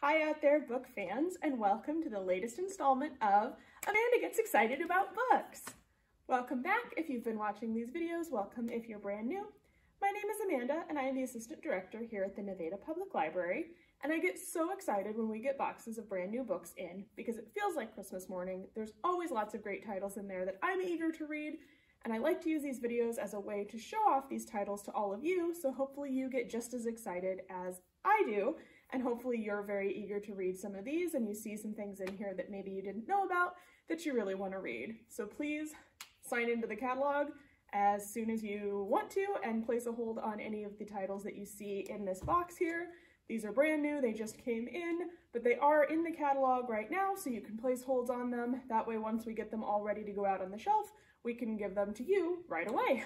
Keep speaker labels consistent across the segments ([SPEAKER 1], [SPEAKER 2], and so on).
[SPEAKER 1] Hi out there, book fans, and welcome to the latest installment of Amanda Gets Excited About Books. Welcome back if you've been watching these videos. Welcome if you're brand new. My name is Amanda, and I am the Assistant Director here at the Nevada Public Library, and I get so excited when we get boxes of brand new books in because it feels like Christmas morning. There's always lots of great titles in there that I'm eager to read, and I like to use these videos as a way to show off these titles to all of you, so hopefully you get just as excited as I do. And hopefully you're very eager to read some of these and you see some things in here that maybe you didn't know about that you really want to read. So please sign into the catalog as soon as you want to and place a hold on any of the titles that you see in this box here. These are brand new, they just came in, but they are in the catalog right now, so you can place holds on them. That way, once we get them all ready to go out on the shelf, we can give them to you right away.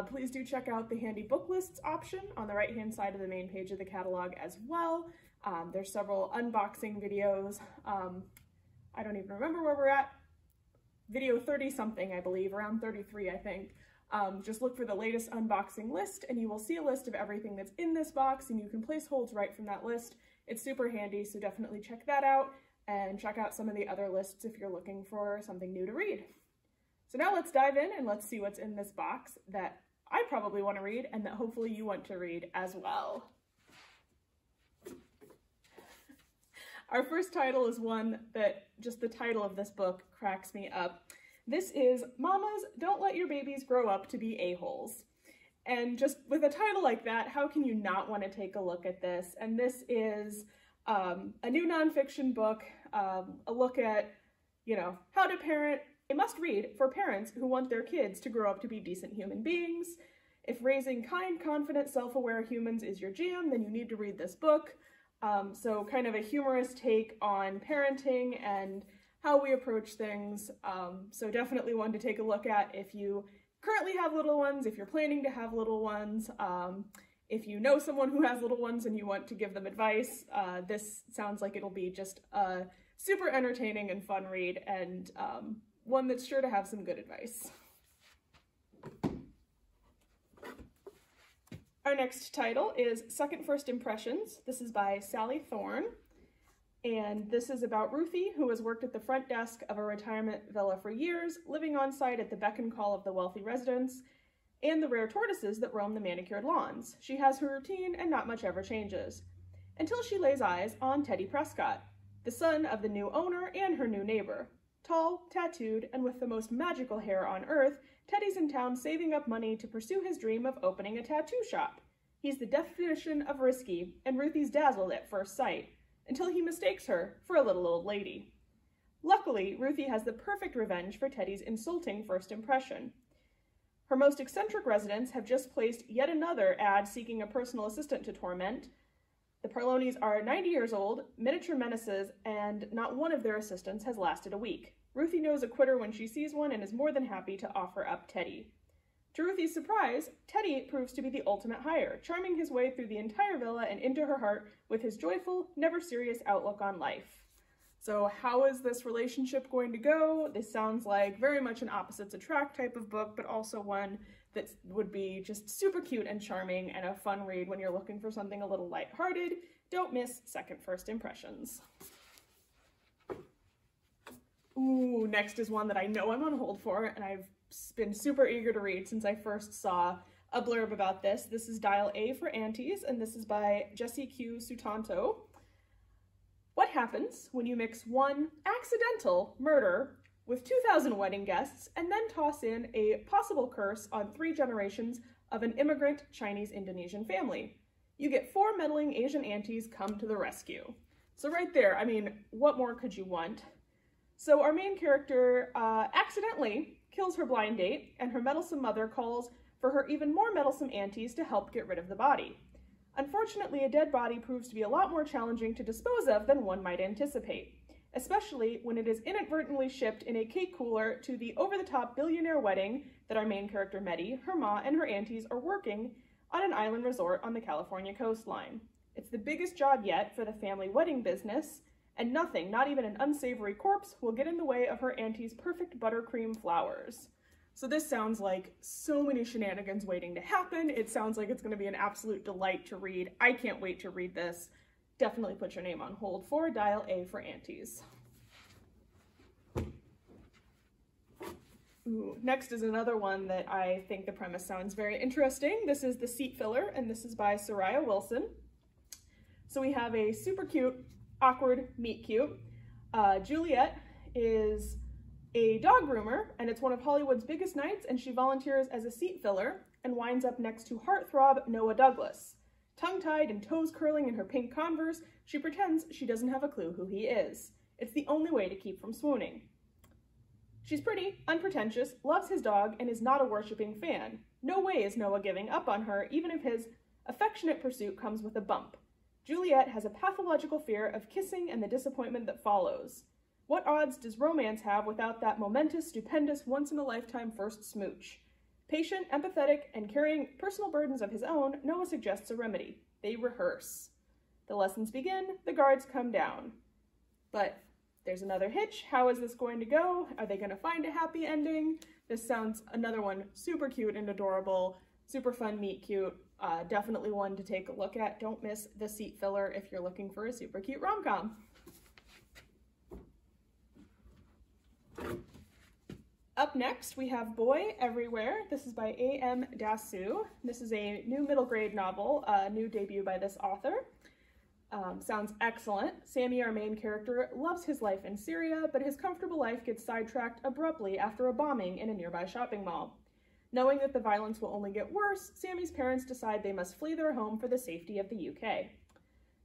[SPEAKER 1] Please do check out the handy book lists option on the right-hand side of the main page of the catalog as well. There's several unboxing videos. I don't even remember where we're at. Video 30-something, I believe, around 33, I think. Just look for the latest unboxing list and you will see a list of everything that's in this box and you can place holds right from that list. It's super handy, so definitely check that out and check out some of the other lists if you're looking for something new to read. So now let's dive in and let's see what's in this box that I probably want to read and that hopefully you want to read as well. Our first title is one that just the title of this book cracks me up. This is Mamas, Don't Let Your Babies Grow Up to Be A-Holes. And just with a title like that, how can you not want to take a look at this? And this is a new nonfiction book, a look at, how to parent. A must-read for parents who want their kids to grow up to be decent human beings. If raising kind, confident, self-aware humans is your jam, then you need to read this book. So kind of a humorous take on parenting and how we approach things. So definitely one to take a look at if you currently have little ones, if you're planning to have little ones, if you know someone who has little ones and you want to give them advice. This sounds like it'll be just a super entertaining and fun read, and one that's sure to have some good advice. Our next title is Second First Impressions. This is by Sally Thorne, and this is about Ruthie, who has worked at the front desk of a retirement villa for years, living on site at the beck and call of the wealthy residents and the rare tortoises that roam the manicured lawns. She has her routine and not much ever changes, until she lays eyes on Teddy Prescott, the son of the new owner and her new neighbor. Tall, tattooed, and with the most magical hair on earth, Teddy's in town saving up money to pursue his dream of opening a tattoo shop. He's the definition of risky, and Ruthie's dazzled at first sight, until he mistakes her for a little old lady. Luckily, Ruthie has the perfect revenge for Teddy's insulting first impression. Her most eccentric residents have just placed yet another ad seeking a personal assistant to torment. The Parlonis are 90 years old, miniature menaces, and not one of their assistants has lasted a week. Ruthie knows a quitter when she sees one and is more than happy to offer up Teddy. To Ruthie's surprise, Teddy proves to be the ultimate hire, charming his way through the entire villa and into her heart with his joyful, never serious outlook on life. So how is this relationship going to go? This sounds like very much an opposites attract type of book, but also one that would be just super cute and charming and a fun read when you're looking for something a little lighthearted. Don't miss Second First Impressions. Ooh, next is one that I know I'm on hold for, and I've been super eager to read since I first saw a blurb about this. This is Dial A For Aunties, and this is by Jessie Q. Sutanto. What happens when you mix one accidental murder with 2,000 wedding guests and then toss in a possible curse on 3 generations of an immigrant Chinese-Indonesian family? You get 4 meddling Asian aunties come to the rescue. So right there, I mean, what more could you want? So our main character accidentally kills her blind date, and her meddlesome mother calls for her even more meddlesome aunties to help get rid of the body. Unfortunately, a dead body proves to be a lot more challenging to dispose of than one might anticipate, especially when it is inadvertently shipped in a cake cooler to the over-the-top billionaire wedding that our main character Meddy, her ma, and her aunties are working on an island resort on the California coastline. It's the biggest job yet for the family wedding business, and nothing, not even an unsavory corpse, will get in the way of her auntie's perfect buttercream flowers. So this sounds like so many shenanigans waiting to happen. It sounds like it's going to be an absolute delight to read. I can't wait to read this. definitely put your name on hold for. Dial A for Aunties. Ooh, next is another one that I think the premise sounds very interesting. This is The Seat Filler, and this is by Soraya Wilson. So we have a super cute, awkward meet cute. Juliet is a dog groomer, and it's one of Hollywood's biggest nights, and she volunteers as a seat filler and winds up next to heartthrob Noah Douglas. Tongue-tied and toes curling in her pink Converse, she pretends she doesn't have a clue who he is. It's the only way to keep from swooning. She's pretty, unpretentious, loves his dog, and is not a worshipping fan. No way is Noah giving up on her, even if his affectionate pursuit comes with a bump. Juliet has a pathological fear of kissing and the disappointment that follows. What odds does romance have without that momentous, stupendous, once-in-a-lifetime first smooch? Patient, empathetic, and carrying personal burdens of his own, Noah suggests a remedy. They rehearse. The lessons begin, the guards come down. But there's another hitch. How is this going to go? Are they going to find a happy ending? This sounds another one super cute and adorable, super fun, meet cute. Definitely one to take a look at. Don't miss The Seat Filler if you're looking for a super cute rom-com. Up next, we have Boy Everywhere. This is by A.M. Dasu. This is a new middle grade novel, a new debut by this author. Sounds excellent. Sammy, our main character, loves his life in Syria, but his comfortable life gets sidetracked abruptly after a bombing in a nearby shopping mall. Knowing that the violence will only get worse, Sammy's parents decide they must flee their home for the safety of the UK.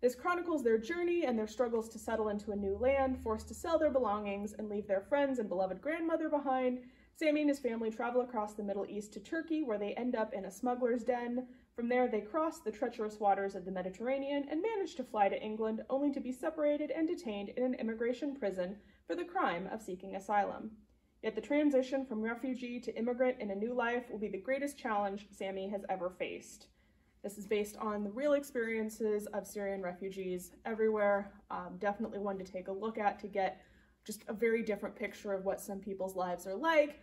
[SPEAKER 1] This chronicles their journey and their struggles to settle into a new land, forced to sell their belongings and leave their friends and beloved grandmother behind. Sammy and his family travel across the Middle East to Turkey, where they end up in a smuggler's den. From there, they cross the treacherous waters of the Mediterranean and manage to fly to England, only to be separated and detained in an immigration prison for the crime of seeking asylum. Yet the transition from refugee to immigrant in a new life will be the greatest challenge Sammy has ever faced. This is based on the real experiences of Syrian refugees everywhere. Definitely one to take a look at to get just a very different picture of what some people's lives are like.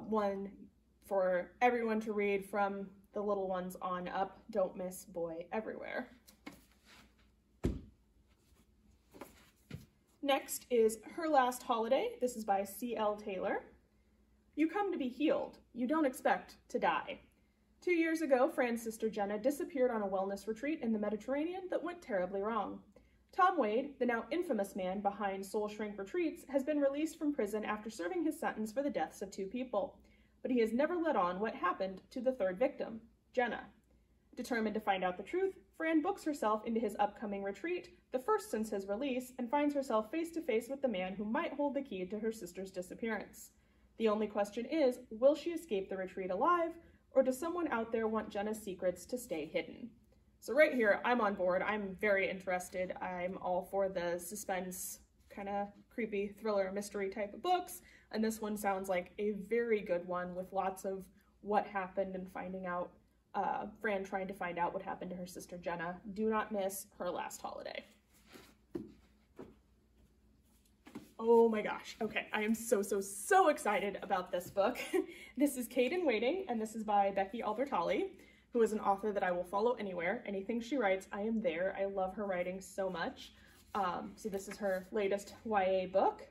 [SPEAKER 1] One for everyone to read from the little ones on up. Don't miss Boy Everywhere. Next is Her Last Holiday. This is by C.L. Taylor. You come to be healed. You don't expect to die. 2 years ago, Fran's sister Jenna disappeared on a wellness retreat in the Mediterranean that went terribly wrong. Tom Wade, the now infamous man behind Soul Shrink Retreats, has been released from prison after serving his sentence for the deaths of 2 people. But he has never let on what happened to the 3rd victim, Jenna. Determined to find out the truth, Fran books herself into his upcoming retreat, the first since his release, and finds herself face to face with the man who might hold the key to her sister's disappearance. The only question is, will she escape the retreat alive, or does someone out there want Jenna's secrets to stay hidden? So right here, I'm on board. I'm very interested. I'm all for the suspense, kind of creepy thriller mystery type of books, and this one sounds like a very good one with lots of what happened and finding out, Fran trying to find out what happened to her sister Jenna. Do not miss Her Last Holiday. Oh my gosh. Okay, I am so excited about this book. This is Kate in Waiting, and this is by Becky Albertalli, who is an author that I will follow anywhere. Anything she writes, I am there. I love her writing so much. So this is her latest YA book.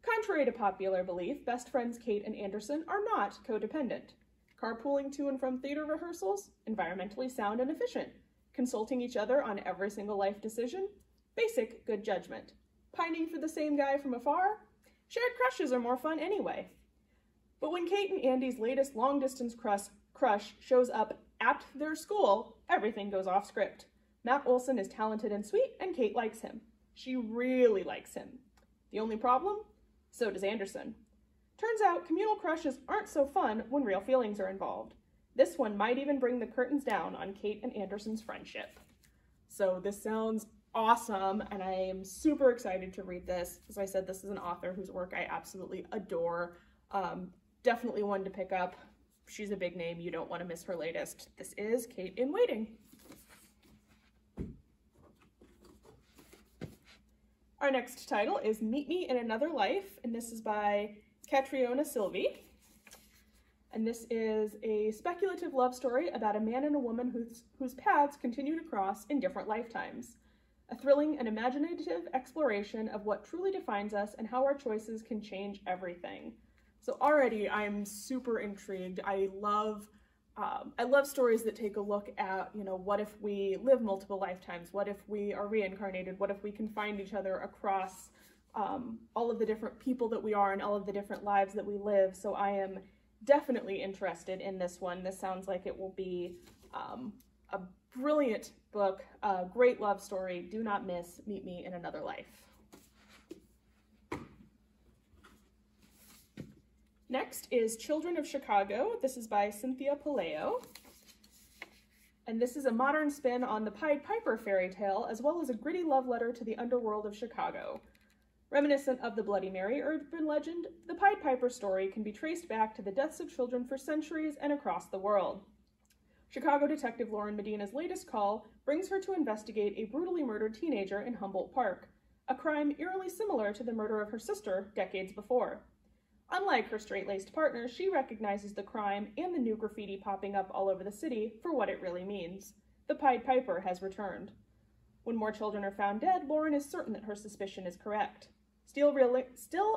[SPEAKER 1] Contrary to popular belief, best friends Kate and Anderson are not codependent. Carpooling to and from theater rehearsals, environmentally sound and efficient. Consulting each other on every single life decision, basic good judgment. Pining for the same guy from afar? Shared crushes are more fun anyway. But when Kate and Andy's latest long-distance crush shows up at their school, everything goes off script. Matt Olson is talented and sweet, and Kate likes him. She really likes him. The only problem? So does Anderson. Turns out communal crushes aren't so fun when real feelings are involved. This one might even bring the curtains down on Kate and Anderson's friendship. So this sounds awesome, and I am super excited to read this. As I said, this is an author whose work I absolutely adore. Definitely one to pick up. She's a big name. You don't want to miss her latest. This is Kate in Waiting. Our next title is Meet Me in Another Life, and this is by Catriona Silvey. And this is a speculative love story about a man and a woman whose paths continue to cross in different lifetimes. a thrilling and imaginative exploration of what truly defines us and how our choices can change everything. So already I'm super intrigued. I love stories that take a look at, what if we live multiple lifetimes? What if we are reincarnated? What if we can find each other across all of the different people that we are and all of the different lives that we live? So I am definitely interested in this one. This sounds like it will be a brilliant book, a great love story. Do not miss Meet Me in Another Life. Next is Children of Chicago. This is by Cynthia Palaio. And this is a modern spin on the Pied Piper fairy tale, as well as a gritty love letter to the underworld of Chicago. Reminiscent of the Bloody Mary urban legend, the Pied Piper story can be traced back to the deaths of children for centuries and across the world. Chicago detective Lauren Medina's latest call brings her to investigate a brutally murdered teenager in Humboldt Park, a crime eerily similar to the murder of her sister decades before. Unlike her straight-laced partner, she recognizes the crime and the new graffiti popping up all over the city for what it really means. The Pied Piper has returned. When more children are found dead, Lauren is certain that her suspicion is correct. Still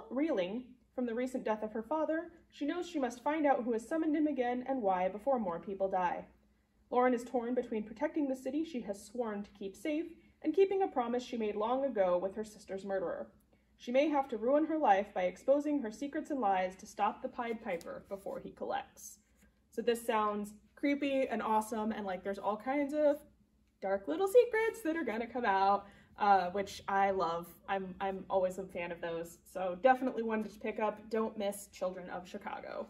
[SPEAKER 1] reeling from the recent death of her father, she knows she must find out who has summoned him again and why before more people die. Lauren is torn between protecting the city she has sworn to keep safe and keeping a promise she made long ago with her sister's murderer. She may have to ruin her life by exposing her secrets and lies to stop the Pied Piper before he collects. So this sounds creepy and awesome, and like there's all kinds of dark little secrets that are gonna come out, which I love. I'm always a fan of those. So definitely one to pick up. Don't miss Children of Chicago.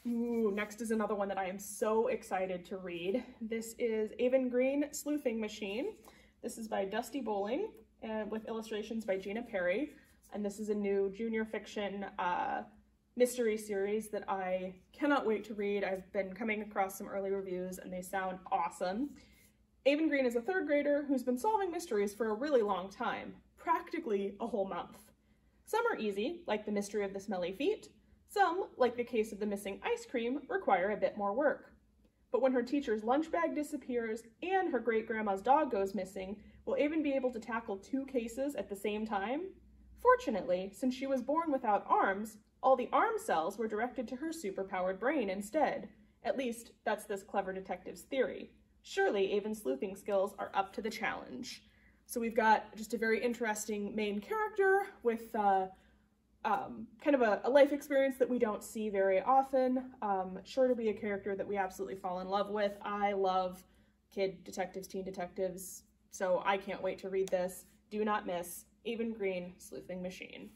[SPEAKER 1] Ooh, next is another one that I am so excited to read. This is Avon Green, Sleuthing Machine. This is by Dusty Bowling with illustrations by Gina Perry. And this is a new junior fiction mystery series that I cannot wait to read. I've been coming across some early reviews and they sound awesome. Avon Green is a third grader who's been solving mysteries for a really long time, practically a whole month. Some are easy, like the mystery of the smelly feet. Some, like the case of the missing ice cream, require a bit more work. But when her teacher's lunch bag disappears and her great-grandma's dog goes missing, will Avon be able to tackle two cases at the same time? Fortunately, since she was born without arms, all the arm cells were directed to her superpowered brain instead. At least, that's this clever detective's theory. Surely Avon's sleuthing skills are up to the challenge. So we've got just a very interesting main character with kind of a life experience that we don't see very often. Sure to be a character that we absolutely fall in love with. I love kid detectives, teen detectives, so I can't wait to read this. Do not miss Avon Green, Sleuthing Machine.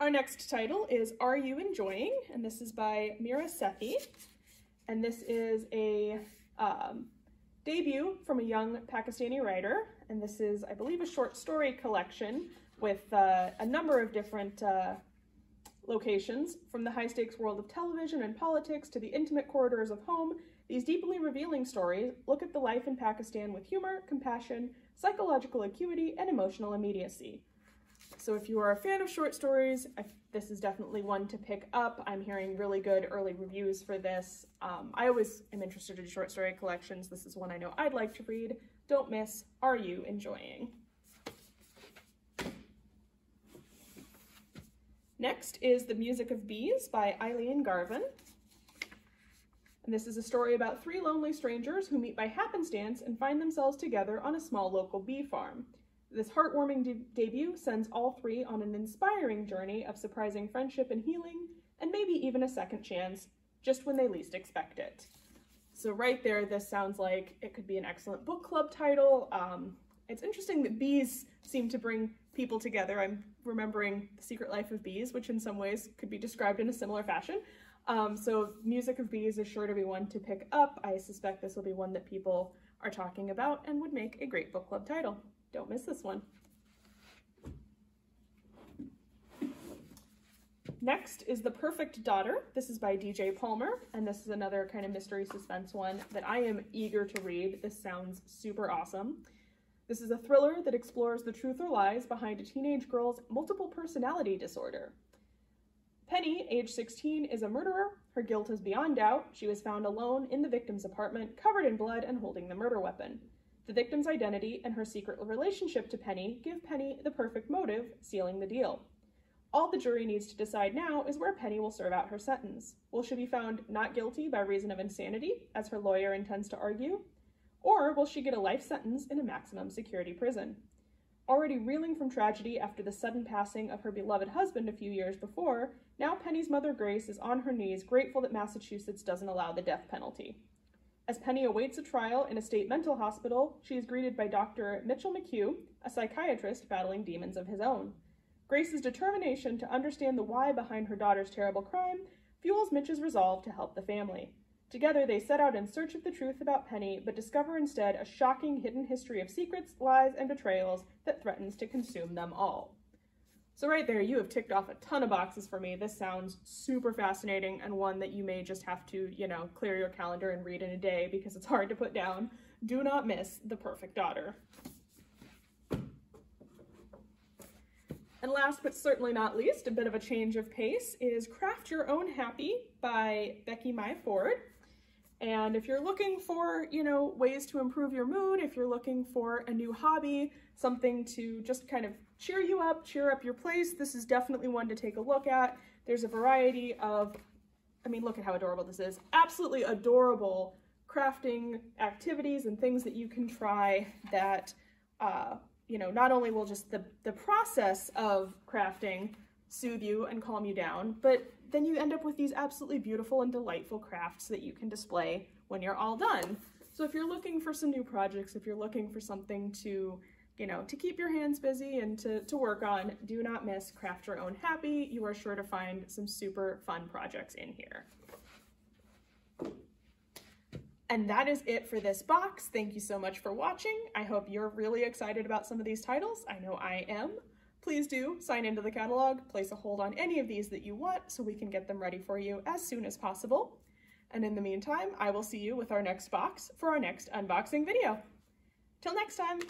[SPEAKER 1] Our next title is Are You Enjoying? And this is by Mira Sethi. And this is a debut from a young Pakistani writer. And this is, I believe, a short story collection with a number of different locations. From the high-stakes world of television and politics to the intimate corridors of home, these deeply revealing stories look at the life in Pakistan with humor, compassion, psychological acuity, and emotional immediacy. So if you are a fan of short stories, this is definitely one to pick up. I'm hearing really good early reviews for this. I always am interested in short story collections. This is one I know I'd like to read. Don't miss Are You Enjoying? Next is The Music of Bees by Eileen Garvin. And this is a story about three lonely strangers who meet by happenstance and find themselves together on a small local bee farm. This heartwarming debut sends all three on an inspiring journey of surprising friendship and healing, and maybe even a second chance, just when they least expect it. So right there, this sounds like it could be an excellent book club title. It's interesting that bees seem to bring people together. I'm remembering The Secret Life of Bees, which in some ways could be described in a similar fashion. So Music of Bees is sure to be one to pick up. I suspect this will be one that people are talking about and would make a great book club title. Don't miss this one. Next is The Perfect Daughter. This is by DJ Palmer, and this is another kind of mystery suspense one that I am eager to read. This sounds super awesome. This is a thriller that explores the truth or lies behind a teenage girl's multiple personality disorder. Penny, age 16, is a murderer, Her guilt is beyond doubt. She was found alone in the victim's apartment, covered in blood and holding the murder weapon. The victim's identity and her secret relationship to Penny give Penny the perfect motive, sealing the deal. All the jury needs to decide now is where Penny will serve out her sentence. Will she be found not guilty by reason of insanity, as her lawyer intends to argue? Or will she get a life sentence in a maximum security prison? Already reeling from tragedy after the sudden passing of her beloved husband a few years before, now Penny's mother Grace is on her knees, grateful that Massachusetts doesn't allow the death penalty. As Penny awaits a trial in a state mental hospital, she is greeted by Dr. Mitchell McHugh, a psychiatrist battling demons of his own. Grace's determination to understand the why behind her daughter's terrible crime fuels Mitch's resolve to help the family. Together, they set out in search of the truth about Penny, but discover instead a shocking hidden history of secrets, lies, and betrayals that threatens to consume them all. So right there, you have ticked off a ton of boxes for me. This sounds super fascinating and one that you may just have to, clear your calendar and read in a day because it's hard to put down. Do not miss The Perfect Daughter. And last but certainly not least, a bit of a change of pace, is Craft Your Own Happy by Becky Mai Ford. And if you're looking for, ways to improve your mood, if you're looking for a new hobby, something to just kind of cheer you up, cheer up your place, this is definitely one to take a look at. There's a variety of, look at how adorable this is. Absolutely adorable crafting activities and things that you can try that, not only will just the process of crafting soothe you and calm you down, but then you end up with these absolutely beautiful and delightful crafts that you can display when you're all done. So if you're looking for some new projects, if you're looking for something to, to keep your hands busy and to work on, do not miss Craft Your Own Happy. You are sure to find some super fun projects in here. And that is it for this box. Thank you so much for watching. I hope you're really excited about some of these titles. I know I am. Please do sign into the catalog, place a hold on any of these that you want so we can get them ready for you as soon as possible. And in the meantime, I will see you with our next box for our next unboxing video. Till next time!